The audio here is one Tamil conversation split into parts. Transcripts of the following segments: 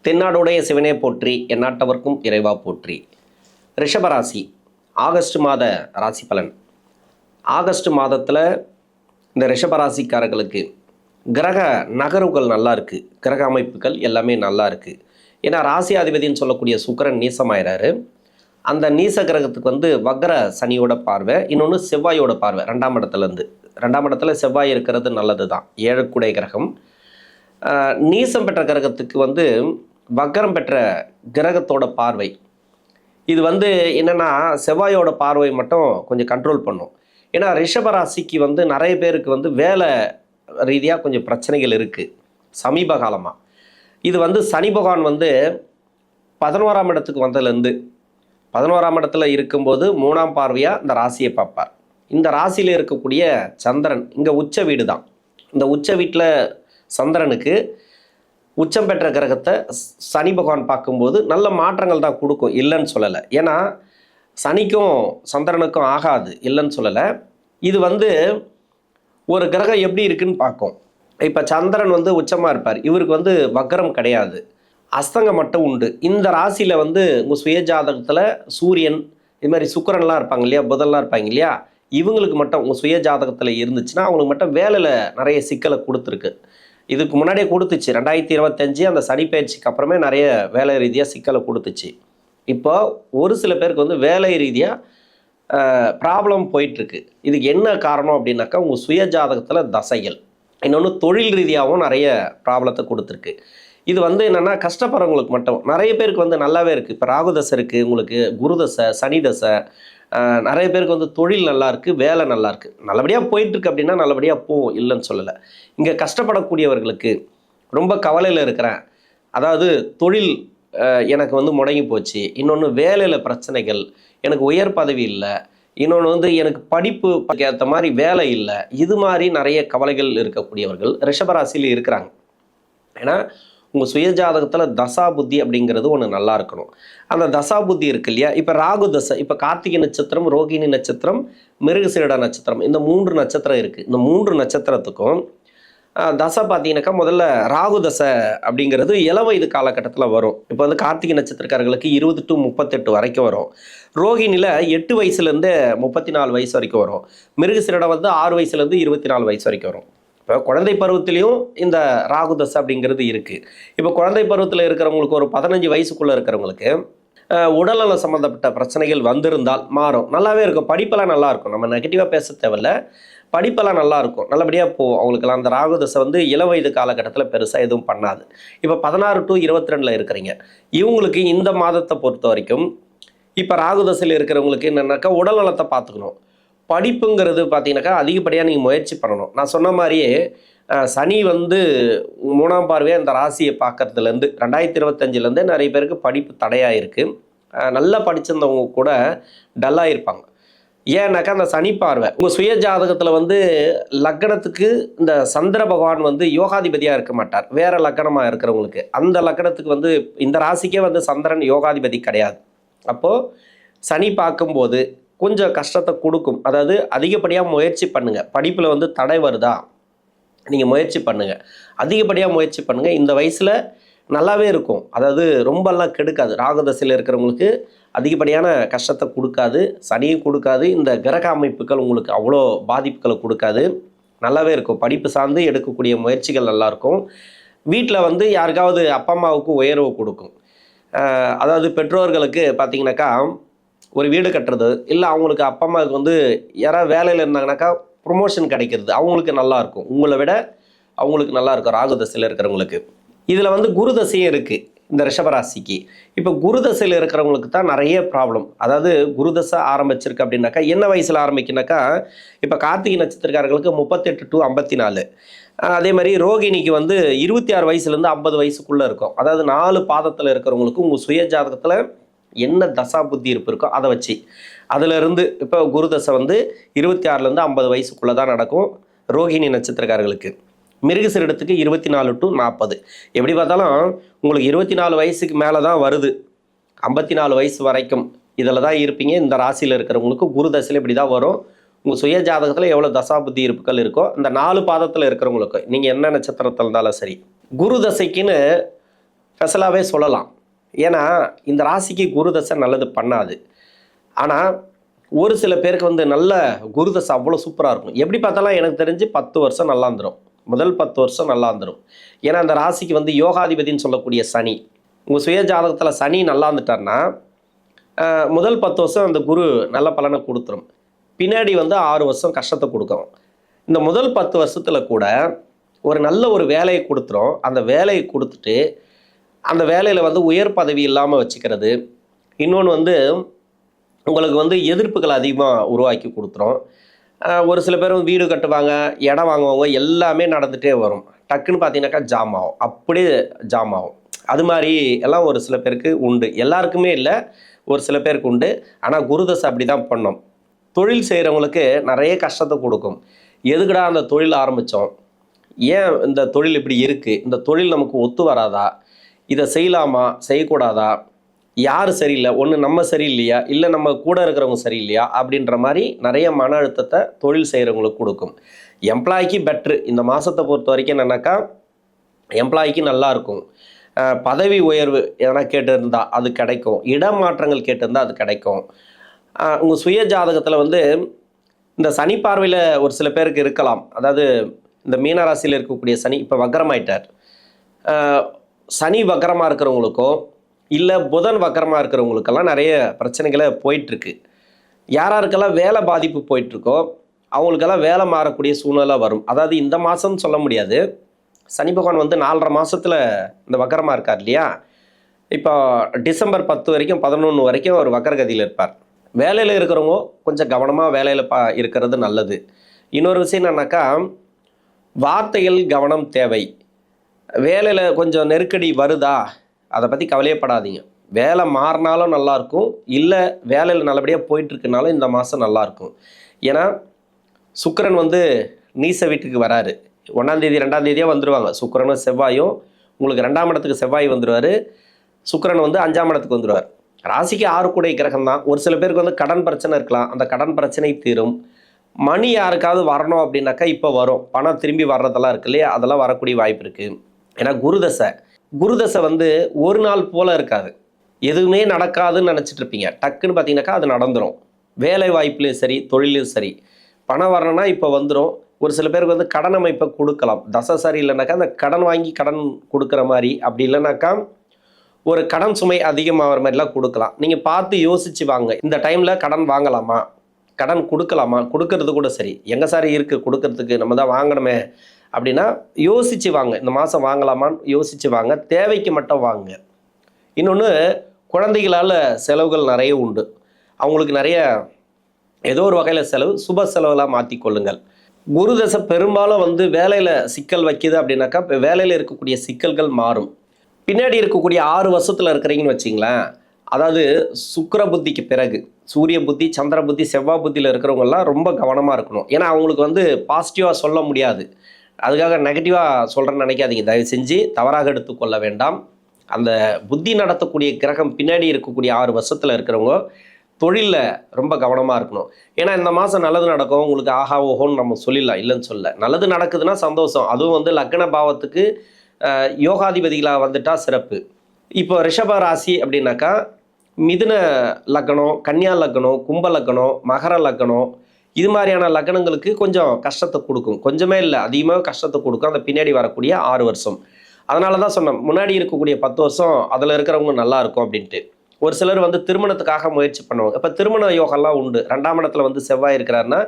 தென்னாடுடைய சிவனே போற்றி, எந்நாட்டவர்க்கும் இறைவா போற்றி. ரிஷபராசி ஆகஸ்ட் மாத ராசி பலன். ஆகஸ்ட் மாதத்தில் இந்த ரிஷபராசிக்காரர்களுக்கு கிரக நகர்வுகள் நல்லா இருக்குது, கிரக அமைப்புகள் எல்லாமே நல்லா இருக்குது. ஏன்னா ராசி அதிபதினு சொல்லக்கூடிய சுக்கிரன் நீசமாயிறாரு. அந்த நீச கிரகத்துக்கு வக்ர சனியோட பார்வை, இன்னொன்று செவ்வாயோட பார்வை. ரெண்டாம் இடத்துல செவ்வாய் இருக்கிறது நல்லது தான், ஏழக்குடை கிரகம். நீசம் பெற்ற கிரகத்துக்கு வக்ரம் பெற்ற கிரகத்தோட பார்வை. இது என்னென்னா செவ்வாயோட பார்வை மட்டும் கொஞ்சம் கண்ட்ரோல் பண்ணும். ஏன்னா ரிஷபராசிக்கு நிறைய பேருக்கு வேலை ரீதியாக கொஞ்சம் பிரச்சனைகள் இருக்குது சமீப காலமாக. இது சனி பகவான் 11ஆம் இடத்துக்கு வந்ததுலேருந்து 11ஆம் இடத்துல இருக்கும்போது 3ஆம் பார்வையாக இந்த ராசியை பார்ப்பார். இந்த ராசியில் இருக்கக்கூடிய சந்திரன் இங்கே உச்ச வீடு தான். இந்த உச்ச வீட்டில் சந்திரனுக்கு உச்சம் பெற்ற கிரகத்தை சனி பகவான் பார்க்கும்போது நல்ல மாற்றங்கள் தான் கொடுக்கும், இல்லைன்னு சொல்லலை. ஏன்னா சனிக்கும் சந்திரனுக்கும் ஆகாது, இல்லைன்னு சொல்லலை. இது ஒரு கிரகம் எப்படி இருக்குன்னு பார்க்கும். இப்போ சந்திரன் உச்சமாக இருப்பார், இவருக்கு வக்ரம் கிடையாது, அஸ்தங்கம் மட்டும் உண்டு. இந்த ராசியில் உங்கள் சுய ஜாதகத்தில் சூரியன் இது மாதிரி சுக்கிரன்லாம் இருப்பாங்க இல்லையா, புதன்லாம் இருப்பாங்க இல்லையா, இவங்களுக்கு மட்டும் உங்கள் சுய ஜாதகத்தில் இருந்துச்சுன்னா அவங்களுக்கு மட்டும் வேலையில் நிறைய சிக்கலை கொடுத்துருக்கு. இதுக்கு முன்னாடியே கொடுத்துச்சு. 2025 அந்த சனி பயிற்சிக்கு அப்புறமே நிறைய வேலை ரீதியாக சிக்கலை கொடுத்துச்சு. இப்போ ஒரு சில பேருக்கு வேலை ரீதியாக ப்ராப்ளம் போயிட்டுருக்கு. இதுக்கு என்ன காரணம் அப்படின்னாக்கா உங்கள் சுய ஜாதகத்தில் தசைகள், இன்னொன்று தொழில் ரீதியாகவும் நிறைய ப்ராப்ளத்தை கொடுத்துருக்கு. இது என்னென்னா கஷ்டப்படுறவங்களுக்கு மட்டும். நிறைய பேருக்கு நல்லாவே இருக்குது. இப்போ ராகு தசை இருக்குது, உங்களுக்கு குரு தசை, சனி தசை. நிறைய பேருக்கு தொழில் நல்லா இருக்குது, வேலை நல்லா இருக்குது, நல்லபடியாக போயிட்டுருக்கு. அப்படின்னா நல்லபடியாக போகும், இல்லைன்னு சொல்லலை. இங்கே கஷ்டப்படக்கூடியவர்களுக்கு ரொம்ப கவலையில் இருக்கிறேன், அதாவது தொழில் எனக்கு முடங்கி போச்சு, இன்னொன்று வேலையில் பிரச்சனைகள், எனக்கு உயர் பதவி இல்லை, இன்னொன்று எனக்கு படிப்பு ஏற்ற மாதிரி வேலை இல்லை, இது மாதிரி நிறைய கவலைகள் இருக்கக்கூடியவர்கள் ரிஷபராசியில் இருக்கிறாங்க. ஏன்னா உங்கள் சுய ஜாதகத்தில் தசா புத்தி அப்படிங்கிறது ஒன்று நல்லா இருக்கணும். அந்த தசா புத்தி இருக்கு இல்லையா. இப்போ ராகு தசை, இப்போ கார்த்திகை நட்சத்திரம், ரோகிணி நட்சத்திரம், மிருகசீரிட நட்சத்திரம், இந்த 3 நட்சத்திரம் இருக்குது. இந்த 3 நட்சத்திரத்துக்கும் தசை பார்த்தீங்கன்னாக்கா முதல்ல ராகு தசை அப்படிங்கிறது இளவயது காலகட்டத்தில் வரும். இப்போ கார்த்திகை நட்சத்திரக்காரர்களுக்கு 20 to 38 வரைக்கும் வரும். ரோகிணியில் 8 வயசுலேருந்து 34 வயசு வரைக்கும் வரும். மிருகசீரிடம் 6 வயசுலேருந்து 24 வயசு வரைக்கும் வரும். இப்போ குழந்தை பருவத்திலையும் இந்த ராகு தசை அப்படிங்கிறது இருக்குது. இப்போ குழந்தை பருவத்தில் இருக்கிறவங்களுக்கு ஒரு 15 வயசுக்குள்ளே இருக்கிறவங்களுக்கு உடல்நல சம்மந்தப்பட்ட பிரச்சனைகள் வந்திருந்தால் மாறும், நல்லாவே இருக்கும். படிப்பெல்லாம் நல்லாயிருக்கும், நம்ம நெகட்டிவாக பேச தேவையில்ல. படிப்பெல்லாம் நல்லாயிருக்கும், நல்லபடியாக போகும் அவங்களுக்கெல்லாம். அந்த ராகு தசை இளவயது காலகட்டத்தில் பெருசாக எதுவும் பண்ணாது. இப்போ 16 to 22 இருக்கிறீங்க, இவங்களுக்கு இந்த மாதத்தை பொறுத்த வரைக்கும் இப்போ ராகு தசையில் இருக்கிறவங்களுக்கு என்னென்னாக்கா உடல் நலத்தை பார்த்துக்கணும். படிப்புங்கிறது பார்த்தீங்கன்னாக்கா அதிகப்படியாக நீங்கள் முயற்சி பண்ணணும். நான் சொன்ன மாதிரியே சனி 3ஆம் பார்வையாக இந்த ராசியை பார்க்கறதுலேருந்து 2025 நிறைய பேருக்கு படிப்பு தடையாக இருக்குது. நல்லா படிச்சிருந்தவங்க கூட டல்லாக இருப்பாங்க. ஏன்னாக்கா அந்த சனி பார்வை உங்கள் சுய ஜாதகத்தில் லக்னத்துக்கு இந்த சந்திர பகவான் யோகாதிபதியாக இருக்க மாட்டார், வேறு லக்னமாக இருக்கிறவங்களுக்கு. அந்த லக்னத்துக்கு இந்த ராசிக்கே சந்திரன் யோகாதிபதி கிடையாது. அப்போது சனி பார்க்கும்போது கொஞ்சம் கஷ்டத்தை கொடுக்கும். அதாவது அதிகப்படியாக முயற்சி பண்ணுங்கள். படிப்பில் தடை வருதா, நீங்கள் முயற்சி பண்ணுங்கள், அதிகப்படியாக முயற்சி பண்ணுங்கள். இந்த வயசில் நல்லாவே இருக்கும், அதாவது ரொம்பலாம் கெடுக்காது. ராகுதசையில் இருக்கிறவங்களுக்கு அதிகப்படியான கஷ்டத்தை கொடுக்காது, சனியும் கொடுக்காது, இந்த கிரக அமைப்புகள் உங்களுக்கு அவ்வளோ பாதிப்புகளை கொடுக்காது, நல்லாவே இருக்கும். படிப்பு சார்ந்து எடுக்கக்கூடிய முயற்சிகள் நல்லாயிருக்கும். வீட்டில் யாருக்காவது அப்பா அம்மாவுக்கு உயர்வு கொடுக்கும். அதாவது பெற்றோர்களுக்கு பார்த்திங்கனாக்கா ஒரு வீடு கட்டுறது, இல்லை அவங்களுக்கு அப்பா அம்மாவுக்கு யாராவது வேலையில் இருந்தாங்கனாக்கா ப்ரொமோஷன் கிடைக்கிறது, அவங்களுக்கு நல்லாயிருக்கும். உங்களை விட அவங்களுக்கு நல்லாயிருக்கும் ராகு தசையில் இருக்கிறவங்களுக்கு. இதில் குரு தசையும் இருக்குது இந்த ரிஷபராசிக்கு. இப்போ குரு தசையில் இருக்கிறவங்களுக்கு தான் நிறைய ப்ராப்ளம். அதாவது குரு தசை ஆரம்பிச்சிருக்கு அப்படின்னாக்கா என்ன வயசில் ஆரம்பிக்குனாக்கா, இப்போ கார்த்திகை நட்சத்திரக்காரர்களுக்கு 38 to 54, அதே மாதிரி ரோகிணிக்கு 26 வயசுலேருந்து 50 வயசுக்குள்ளே இருக்கும். அதாவது 4 பாதத்தில் இருக்கிறவங்களுக்கு உங்கள் சுய ஜாதகத்தில் என்ன தசா புத்தி இருப்பு இருக்கோ அதை வச்சு, அதிலிருந்து இப்போ குரு தசை 26லேருந்து 50 வயசுக்குள்ளே தான் நடக்கும் ரோகிணி நட்சத்திரக்காரர்களுக்கு. மிருகசீரிடத்துக்கு 24 to 40. எப்படி பார்த்தாலும் உங்களுக்கு 24 வயசுக்கு மேலே தான் வருது, 54 வயசு வரைக்கும் இதில் தான் இருப்பீங்க. இந்த ராசியில் இருக்கிறவங்களுக்கு குரு தசையில் இப்படி தான் வரும். உங்கள் சுய ஜாதகத்தில் எவ்வளோ தசாபுத்தி இருப்புகள் இருக்கோ அந்த 4 பாதத்தில் இருக்கிறவங்களுக்கு நீங்கள் என்ன நட்சத்திரத்தில் இருந்தாலும் சரி, குரு தசைக்குன்னு ஸ்பெஷலாகவே சொல்லலாம். ஏன்னா இந்த ராசிக்கு குரு தசை நல்லது பண்ணாது. ஆனால் ஒரு சில பேருக்கு வந்து நல்ல குரு தசை அவ்வளோ சூப்பராக இருக்கும். எப்படி பார்த்தாலும் எனக்கு தெரிஞ்சு 10 வருஷம் நல்லா இருந்துடும். முதல் 10 வருஷம் நல்லா இருந்துடும். ஏன்னா அந்த ராசிக்கு வந்து யோகாதிபதினு சொல்லக்கூடிய சனி, உங்கள் சுய ஜாதகத்தில் சனி நல்லா இருந்துட்டார்னா முதல் 10 வருஷம் அந்த குரு நல்ல பலனை கொடுத்துரும். பின்னாடி வந்து 6 வருஷம் கஷ்டத்தை கொடுக்கும். இந்த முதல் 10 வருஷத்தில் கூட ஒரு நல்ல ஒரு வேலையை கொடுத்துரும். அந்த வேலையை கொடுத்துட்டு அந்த வேலையில் வந்து உயர் பதவி இல்லாமல் வச்சுக்கிறது. இன்னொன்று வந்து உங்களுக்கு வந்து எதிர்ப்புகள் அதிகமாக உருவாக்கி கொடுத்துரும். ஒரு சில பேர் வீடு கட்டுவாங்க, இடம் வாங்குவாங்க, எல்லாமே நடந்துகிட்டே வரும். டக்குன்னு பார்த்தீங்கன்னாக்கா ஜாம் ஆகும், அப்படியே ஜாம் ஆகும். அது மாதிரி எல்லாம் ஒரு சில பேருக்கு உண்டு. எல்லாருக்குமே இல்லை, ஒரு சில பேருக்கு உண்டு. ஆனால் குருதசை அப்படி தான் பண்ணோம். தொழில் செய்கிறவங்களுக்கு நிறைய கஷ்டத்தை கொடுக்கும். எதுக்குடா அந்த தொழில் ஆரம்பித்தோம், ஏன் இந்த தொழில் இப்படி இருக்குது, இந்த தொழில் நமக்கு ஒத்து வராதா, இதை செய்யலாமா செய்யக்கூடாதா, யார் சரியில்லை, ஒன்று நம்ம சரியில்லையா, இல்லை நம்ம கூட இருக்கிறவங்க சரியில்லையா அப்படின்ற மாதிரி நிறைய மன அழுத்தத்தை தொழில் செய்கிறவங்களுக்கு கொடுக்கும். எம்ப்ளாய்க்கு பெட்ரு. இந்த மாதத்தை பொறுத்த வரைக்கும் என்னென்னாக்கா எம்ப்ளாய்க்கு நல்லாயிருக்கும். பதவி உயர்வு எதனா கேட்டிருந்தா அது கிடைக்கும். இடமாற்றங்கள் கேட்டிருந்தால் அது கிடைக்கும். உங்கள் சுய ஜாதகத்தில் வந்து இந்த சனி பார்வையில் ஒரு சில பேருக்கு இருக்கலாம். அதாவது இந்த மீனராசியில் இருக்கக்கூடிய சனி இப்போ வக்கரமாயிட்டார். சனி வக்கரமாக இருக்கிறவங்களுக்கோ இல்லை புதன் வக்கரமாக இருக்கிறவங்களுக்கெல்லாம் நிறைய பிரச்சனைகளை போயிட்டுருக்கு. யாராருக்கெல்லாம் வேலை பாதிப்பு போயிட்டுருக்கோ அவங்களுக்கெல்லாம் வேலை மாறக்கூடிய சூழ்நிலை வரும். அதாவது இந்த மாதம்னு சொல்ல முடியாது. சனி பகவான் வந்து 4.5 மாதத்தில் இந்த வக்கரமாக இருக்கார் இல்லையா. இப்போ டிசம்பர் 10 வரைக்கும் 11 வரைக்கும் அவர் வக்கரகதியில் இருப்பார். வேலையில் இருக்கிறவங்க கொஞ்சம் கவனமாக வேலையில் இருக்கிறது நல்லது. இன்னொரு விஷயம் என்னன்னாக்கா, வார்த்தைகள் கவனம் தேவை. வேலையில் கொஞ்சம் நெருக்கடி வருதா, அதை பற்றி கவலையப்படாதீங்க. வேலை மாறினாலும் நல்லாயிருக்கும், இல்லை வேலையில் நல்லபடியாக போயிட்டுருக்குனாலும் இந்த மாதம் நல்லாயிருக்கும். ஏன்னா சுக்கிரன் வந்து நீச வீட்டுக்கு வராரு. 1ஆம் தேதி 2ஆம் தேதியாக வந்துடுவாங்க. சுக்கிரனும் செவ்வாயும் உங்களுக்கு 2ஆம் இடத்துக்கு செவ்வாய் வந்துடுவார். சுக்கிரன் வந்து 5ஆம் இடத்துக்கு வந்துடுவார். ராசிக்கு 6 கூடை கிரகம் தான். ஒரு சில பேருக்கு வந்து கடன் பிரச்சனை இருக்கலாம், அந்த கடன் பிரச்சனை தீரும். மணி யாருக்காவது வரணும் அப்படின்னாக்கா இப்போ வரும். பணம் திரும்பி வர்றதெல்லாம் இருக்கு இல்லையா, அதெல்லாம் வரக்கூடிய வாய்ப்பு இருக்குது. ஏன்னா குருதசை வந்து ஒரு நாள் போல் இருக்காது. எதுவுமே நடக்காதுன்னு நினச்சிட்டு இருப்பீங்க, டக்குன்னு பார்த்தீங்கன்னாக்கா அது நடந்துடும். வேலை வாய்ப்புலையும் சரி, தொழிலையும் சரி, பணம் வரணும்னா இப்போ வந்துடும். ஒரு சில பேருக்கு வந்து கடன் அமைப்பை கொடுக்கலாம். தசை சரி இல்லைனாக்கா அந்த கடன் வாங்கி கடன் கொடுக்குற மாதிரி, அப்படி இல்லைனாக்கா ஒரு கடன் சுமை அதிகமாகிற மாதிரிலாம் கொடுக்கலாம். நீங்கள் பார்த்து யோசித்து வாங்க. இந்த டைமில் கடன் வாங்கலாமா, கடன் கொடுக்கலாமா, கொடுக்கறது கூட சரி, எங்கே சார் இருக்குது கொடுக்கறதுக்கு, நம்ம தான் வாங்கணுமே அப்படின்னா யோசித்து வாங்க. இந்த மாதம் வாங்கலாமான்னு யோசித்து வாங்க. தேவைக்கு மட்டும் வாங்க. இன்னொன்று, குழந்தைகளால் செலவுகள் நிறைய உண்டு. அவங்களுக்கு நிறைய ஏதோ ஒரு வகையில் செலவு, சுப செலவுலாம் மாற்றிக்கொள்ளுங்கள். குரு தசை பெரும்பாலும் வந்து வேலையில் சிக்கல் வைக்கிது அப்படின்னாக்கா இப்போ வேலையில் இருக்கக்கூடிய சிக்கல்கள் மாறும். பின்னாடி இருக்கக்கூடிய 6 வருஷத்தில் இருக்கிறீங்கன்னு வச்சிங்களேன். அதாவது சுக்கிர புத்திக்கு பிறகு சூரிய புத்தி, சந்திர புத்தி, செவ்வாய் புத்தியில் இருக்கிறவங்கெல்லாம் ரொம்ப கவனமாக இருக்கணும். ஏன்னா அவங்களுக்கு வந்து பாசிட்டிவாக சொல்ல முடியாது. அதுக்காக நெகட்டிவாக சொல்கிறேன்னு நினைக்காதீங்க. தயவு செஞ்சு தவறாக எடுத்துக்கொள்ள வேண்டாம். அந்த புத்தி நடத்தக்கூடிய கிரகம் பின்னாடி இருக்கக்கூடிய 6 வருஷத்தில் இருக்கிறவங்க தொழிலில் ரொம்ப கவனமாக இருக்கணும். ஏன்னா இந்த மாதம் நல்லது நடக்கும், உங்களுக்கு ஆஹா ஓஹோன்னு நம்ம சொல்லிடலாம், இல்லைன்னு சொல்ல. நல்லது நடக்குதுன்னா சந்தோஷம். அதுவும் வந்து லக்ன பாவத்துக்கு யோகாதிபதிகளாக வந்துட்டால் சிறப்பு. இப்போ ரிஷப ராசி அப்படின்னாக்கா மிதுன லக்னம், கன்னியா லக்னம், கும்ப லக்னம், மகர லக்னம், இது மாதிரியான லக்னங்களுக்கு கொஞ்சம் கஷ்டத்தை கொடுக்கும். கொஞ்சமே இல்லை, அதிகமாக கஷ்டத்தை கொடுக்கும் அந்த பின்னாடி வரக்கூடிய 6 வருஷம். அதனால தான் சொன்னேன், முன்னாடி இருக்கக்கூடிய 10 வருஷம் அதில் இருக்கிறவங்க நல்லா இருக்கும் அப்படின்ட்டு. ஒரு சிலர் வந்து திருமணத்துக்காக முயற்சி பண்ணுவாங்க. இப்போ திருமண யோகம்லாம் உண்டு. 2ஆம் இடத்துல வந்து செவ்வாய் இருக்கிறாருன்னா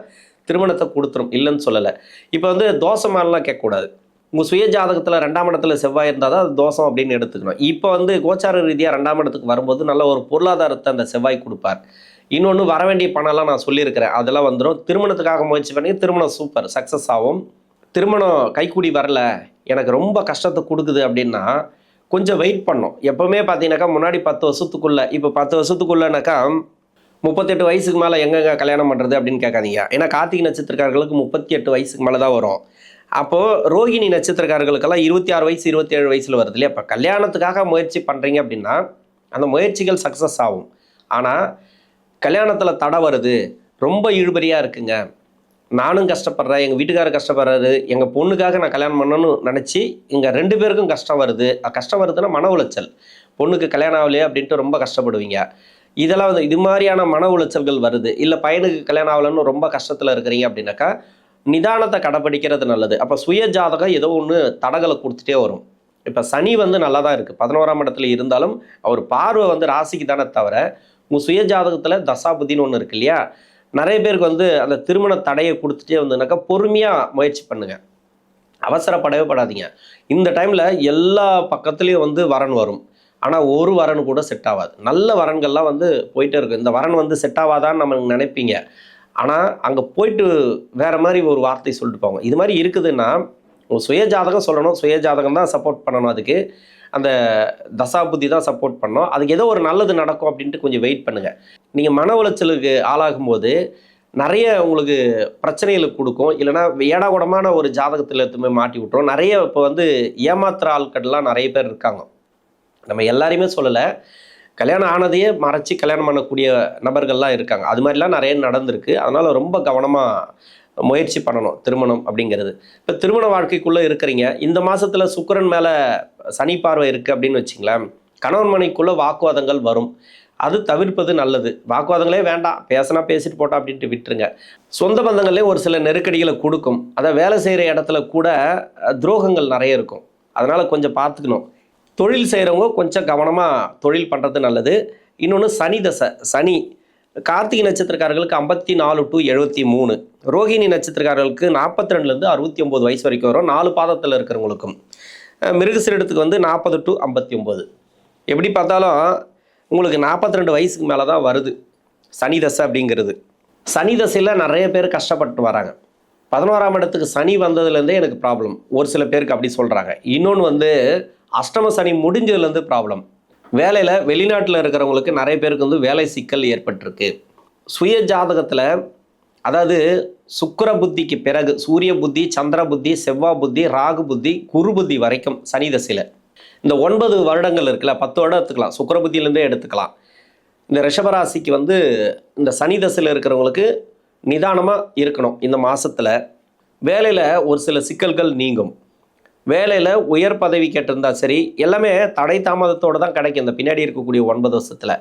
திருமணத்தை கொடுத்துரும், இல்லைன்னு சொல்லலை. இப்போ வந்து தோஷமானலாம் கேட்கக்கூடாது. உங்கள் சுய ஜாதகத்தில் 2ஆம் இடத்துல செவ்வாய் இருந்தால் தான் அது தோஷம் அப்படின்னு எடுத்துக்கணும். இப்போ வந்து கோச்சார ரீதியாக 2ஆம் இடத்துக்கு வரும்போது நல்ல ஒரு பொருளாதாரத்தை அந்த செவ்வாய் கொடுப்பார். இன்னொன்று, வர வேண்டிய பணம்லாம் நான் சொல்லியிருக்கிறேன், அதெல்லாம் வந்துடும். திருமணத்துக்காக முயற்சி பண்ணி திருமணம் சூப்பர் சக்ஸஸ் ஆகும். திருமணம் கைக்கூடி வரல, எனக்கு ரொம்ப கஷ்டத்தை கொடுக்குது அப்படின்னா கொஞ்சம் வெயிட் பண்ணோம். எப்போவுமே பார்த்தீங்கன்னாக்கா முன்னாடி 10 வருஷத்துக்குள்ளே, இப்போ 10 வருஷத்துக்குள்ளேனாக்கா 38 வயசுக்கு மேலே எங்கெங்க கல்யாணம் பண்ணுறது அப்படின்னு கேட்காதீங்க. ஏன்னா கார்த்திகை நட்சத்திரக்காரர்களுக்கு 38 வயசுக்கு மேலே தான் வரும். அப்போது ரோகிணி நட்சத்திரக்காரர்களுக்கெல்லாம் 26 வயசு 27 வயசில் வருது இல்லையா. இப்போ கல்யாணத்துக்காக முயற்சி பண்ணுறீங்க அப்படின்னா அந்த முயற்சிகள் சக்ஸஸ் ஆகும். ஆனால் கல்யாணத்தில் தடை வருது, ரொம்ப இழுபறியாக இருக்குங்க, நானும் கஷ்டப்படுறேன், எங்கள் வீட்டுக்காரர் கஷ்டப்படுறாரு, எங்கள் பொண்ணுக்காக நான் கல்யாணம் பண்ணணும்னு நினச்சி இங்கே 2 பேருக்கும் கஷ்டம் வருது. கஷ்டம் வருதுன்னா மன உளைச்சல். பொண்ணுக்கு கல்யாணம் ஆகலையே அப்படின்ட்டு ரொம்ப கஷ்டப்படுவீங்க. இதெல்லாம் வந்து இது மாதிரியான மன உளைச்சல்கள் வருது. இல்லை பையனுக்கு கல்யாணம் ஆகலைன்னு ரொம்ப கஷ்டத்தில் இருக்கிறீங்க அப்படின்னாக்கா, நிதானத்தை கடைப்பிடிக்கிறது நல்லது. அப்போ சுய ஜாதகம் ஏதோ ஒன்று தடகளை கொடுத்துட்டே வரும். இப்போ சனி வந்து நல்லா தான் இருக்குது, 11ஆம் இடத்துல இருந்தாலும் அவர் பார்வை வந்து ராசிக்கு தானே தவிர, உங்கள் சுய ஜாதகத்தில் தசாபுத்தின்னு ஒன்று இருக்கு இல்லையா, நிறைய பேருக்கு வந்து அந்த திருமண தடையை கொடுத்துட்டே வந்ததுனாக்கா பொறுமையாக முயற்சி பண்ணுங்கள், அவசரப்படவே படாதீங்க. இந்த டைமில் எல்லா பக்கத்துலேயும் வந்து வரன் வரும், ஆனால் ஒரு வரன் கூட செட் ஆகாது. நல்ல வரன்கள்லாம் வந்து போயிட்டே இருக்கும். இந்த வரன் வந்து செட் ஆகாதான்னு நம்ம நினைப்பீங்க, ஆனால் அங்கே போயிட்டு வேறு மாதிரி ஒரு வார்த்தை சொல்லிட்டு போவாங்க. இது மாதிரி இருக்குதுன்னா சுய ஜாதகம் சொல்லணும், சுய ஜாதகம் தான் சப்போர்ட் பண்ணணும், அதுக்கு அந்த தசாபுத்தி தான் சப்போர்ட் பண்ணணும். அதுக்கு ஏதோ ஒரு நல்லது நடக்கும் அப்படின்ட்டு கொஞ்சம் வெயிட் பண்ணுங்கள். நீங்கள் மன உளைச்சலுக்கு ஆளாகும்போது நிறைய உங்களுக்கு பிரச்சனைகளுக்கு கொடுக்கும், இல்லைனா ஏடாகுடமான ஒரு ஜாதகத்தில் எடுத்துமே மாட்டி விட்டுரும். நிறைய இப்போ வந்து ஏமாத்துற ஆட்கள்லாம் நிறைய பேர் இருக்காங்க. நம்ம எல்லாரையுமே சொல்லலை, கல்யாணம் ஆனதையே மறைச்சி கல்யாணம் பண்ணக்கூடிய நபர்கள்லாம் இருக்காங்க. அது மாதிரிலாம் நிறைய நடந்திருக்கு. அதனால் ரொம்ப கவனமாக முயற்சி பண்ணணும் திருமணம் அப்படிங்கிறது. இப்போ திருமண வாழ்க்கைக்குள்ளே இருக்கிறீங்க, இந்த மாதத்தில் சுக்கிரன் மேலே சனி பார்வை இருக்குது அப்படின்னு வச்சிங்களேன், கணவன் மனைக்குள்ளே வாக்குவாதங்கள் வரும். அது தவிர்ப்பது நல்லது. வாக்குவாதங்களே வேண்டாம், பேசினா பேசிட்டு போட்டா அப்படின்ட்டு விட்டுருங்க. சொந்த பந்தங்களே ஒரு சில நெருக்கடிகளை கொடுக்கும். அதை வேலை செய்கிற இடத்துல கூட துரோகங்கள் நிறைய இருக்கும். அதனால் கொஞ்சம் பார்த்துக்கணும். தொழில் செய்கிறவங்க கொஞ்சம் கவனமாக தொழில் பண்ணுறது நல்லது. இன்னொன்று சனி தசை. சனி கார்த்திகை நட்சத்திரக்காரர்களுக்கு 54 to 73, ரோகிணி நட்சத்திரக்காரர்களுக்கு 42லேருந்து 69 வயசு வரைக்கும் வரும், 4 பாதத்தில் இருக்கிறவங்களுக்கும். மிருகசீரிடத்துக்கு வந்து 40 to 59. எப்படி பார்த்தாலும் உங்களுக்கு 42 வயசுக்கு மேலே தான் வருது சனி தசை அப்படிங்கிறது. சனி தசையில் நிறைய பேர் கஷ்டப்பட்டு வராங்க. 11ஆம் இடத்துக்கு சனி வந்ததுலேருந்தே எனக்கு ப்ராப்ளம், ஒரு சில பேருக்கு அப்படி சொல்கிறாங்க. இன்னொன்று வந்து அஷ்டம சனி முடிஞ்சதுலேருந்து ப்ராப்ளம். வேலையில் வெளிநாட்டில் இருக்கிறவங்களுக்கு நிறைய பேருக்கு வந்து வேலை சிக்கல் ஏற்பட்டிருக்கு. சுய ஜாதகத்தில் அதாவது சுக்கிர புத்திக்கு பிறகு சூரிய புத்தி, சந்திர புத்தி, செவ்வாய் புத்தி, ராகு புத்தி, குரு புத்தி வரைக்கும் சனி தசையில் இந்த 9 வருடங்கள் இருக்குல்ல, 10 வருடம் எடுத்துக்கலாம், சுக்கிர புத்தியிலேருந்தே எடுத்துக்கலாம். இந்த ரிஷபராசிக்கு வந்து இந்த சனி தசையில் இருக்கிறவங்களுக்கு நிதானமாக இருக்கணும். இந்த மாதத்தில் வேலையில் ஒரு சில சிக்கல்கள் நீங்கும். வேலையில் உயர் பதவி கேட்டிருந்தா சரி, எல்லாமே தடை தாமதத்தோடு தான் கிடைக்கும். இந்த பின்னாடி இருக்கக்கூடிய 9 வருஷத்தில்,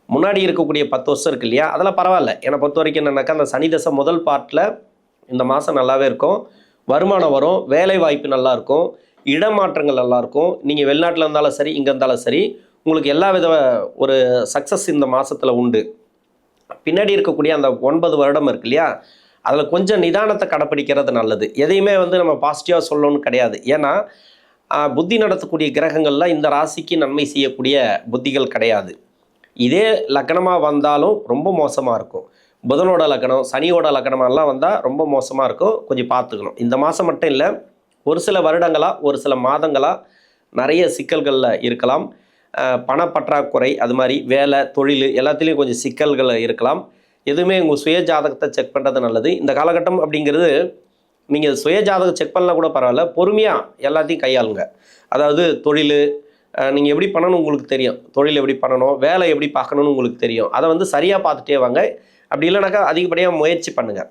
முன்னாடி இருக்கக்கூடிய 10 வருஷம் இருக்கு இல்லையா, அதெல்லாம் பரவாயில்ல. என்னை பொறுத்த வரைக்கும் என்னென்னாக்கா, அந்த சனி தசை முதல் பார்ட்டில் இந்த மாதம் நல்லாவே இருக்கும். வருமானம் வரும், வேலை வாய்ப்பு நல்லாயிருக்கும், இடமாற்றங்கள் நல்லாயிருக்கும். நீங்கள் வெளிநாட்டில் இருந்தாலும் சரி, இங்கே இருந்தாலும் சரி, உங்களுக்கு எல்லா வித ஒரு சக்ஸஸ் இந்த மாதத்தில் உண்டு. பின்னாடி இருக்கக்கூடிய அந்த 9 வருடம் இருக்கு இல்லையா, அதில் கொஞ்சம் நிதானத்தை கடைப்பிடிக்கிறது நல்லது. எதையுமே வந்து நம்ம பாசிட்டிவாக சொல்லணும்னு கிடையாது. ஏன்னா புத்தி நடத்தக்கூடிய கிரகங்கள்லாம் இந்த ராசிக்கு நன்மை செய்யக்கூடிய புத்திகள் கிடையாது. இதே லக்னமாக வந்தாலும் ரொம்ப மோசமாக இருக்கும். புதனோட லக்னம், சனியோட லக்னமெல்லாம் வந்தால் ரொம்ப மோசமாக இருக்கும். கொஞ்சம் பார்த்துக்கணும். இந்த மாதம் மட்டும் இல்லை, ஒரு சில வருடங்களாக, ஒரு சில மாதங்களாக நிறைய சிக்கல்களில் இருக்கலாம். பணப்பற்றாக்குறை, அது மாதிரி வேலை தொழில் எல்லாத்துலேயும் கொஞ்சம் சிக்கல்கள் இருக்கலாம். எதுவுமே உங்கள் சுய ஜாதகத்தை செக் பண்ணுறது நல்லது. இந்த காலகட்டம் அப்படிங்கிறது நீங்கள் சுய ஜாதகம் செக் பண்ணலாம் கூட பரவாயில்ல, பொறுமையாக எல்லாத்தையும் கையாளுங்க. அதாவது தொழில் நீங்கள் எப்படி பண்ணணும் உங்களுக்கு தெரியும், தொழில் எப்படி பண்ணணும், வேலை எப்படி பார்க்கணுன்னு உங்களுக்கு தெரியும். அதை வந்து சரியாக பார்த்துட்டே வாங்க. அப்படி இல்லைனாக்கா அதிகப்படியாக முயற்சி பண்ணுங்கள்.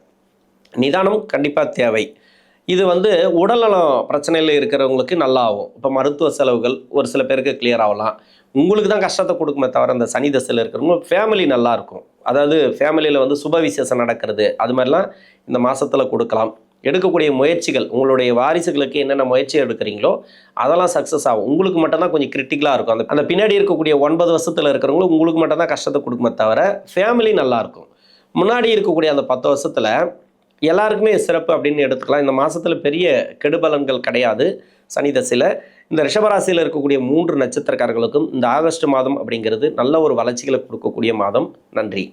நிதானம் கண்டிப்பாக தேவை. இது வந்து உடல்நலம் பிரச்சனையில் இருக்கிறவங்களுக்கு நல்லா ஆகும். இப்போ மருத்துவ செலவுகள் ஒரு சில பேருக்கு கிளியர் ஆகலாம். உங்களுக்கு தான் கஷ்டத்தை கொடுக்குமே தவிர அந்த சனி தசையில் இருக்கிறவங்க ஃபேமிலி நல்லாயிருக்கும். அதாவது ஃபேமிலியில் வந்து சுப விசேஷம் நடக்கிறது, அது மாதிரிலாம் இந்த மாதத்தில் கொடுக்கலாம். எடுக்கக்கூடிய முயற்சிகள், உங்களுடைய வாரிசுகளுக்கு என்னென்ன முயற்சி எடுக்கிறீங்களோ அதெல்லாம் சக்ஸஸ் ஆகும். உங்களுக்கு மட்டும்தான் கொஞ்சம் கிரிட்டிக்கலாக இருக்கும். அந்த பின்னாடி இருக்கக்கூடிய 9 வருஷத்தில் இருக்கிறவங்களும் உங்களுக்கு மட்டும்தான் கஷ்டத்தை கொடுக்குமே தவிர ஃபேமிலி நல்லாயிருக்கும். முன்னாடி இருக்கக்கூடிய அந்த 10 வருஷத்தில் எல்லாருக்குமே சிறப்பு அப்படின்னு எடுத்துக்கலாம். இந்த மாதத்தில் பெரிய கெடுபலன்கள் கிடையாது சனி தசையில். இந்த ரிஷபராசியில் இருக்கக்கூடிய 3 நட்சத்திரக்காரர்களுக்கும் இந்த ஆகஸ்ட் மாதம் அப்படிங்கிறது நல்ல ஒரு வளர்ச்சிகளை கொடுக்கக்கூடிய மாதம். நன்றி.